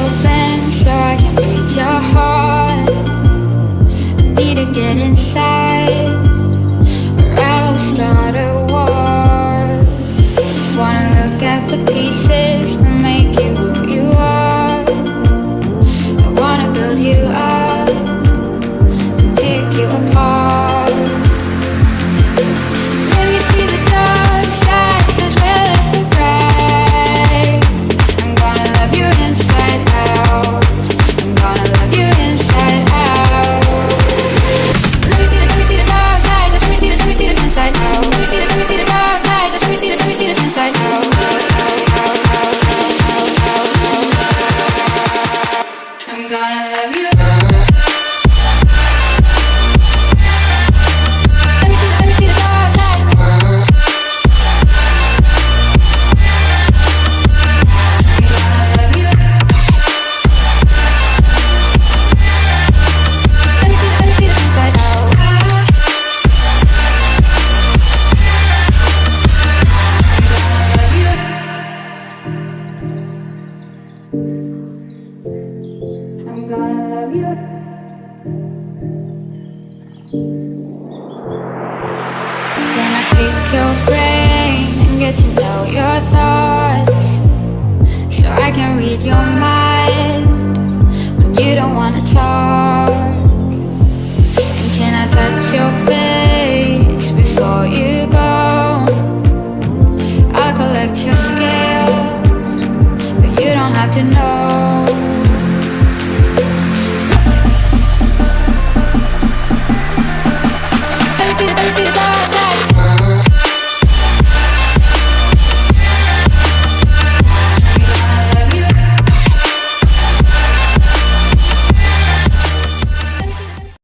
open so I can read your heart. I need to get inside, or I will start a war. Wanna look at the pieces that make you who you are. I wanna build you up and pick you apart. Let me see the dark sides as well as the bright. I'm gonna love you inside out. I'm gonna love you inside out. Let me see the dark sides. Let me see the inside out. Let me see the dark sides. Let me see the inside out. I'm gonna love you. Let me see the dark sides. I'm gonna love you. Let me see the inside out. I'm gonna love you. Then I pick your brain and get to know your thoughts, so I can read your mind when you don't wanna talk. And can I touch your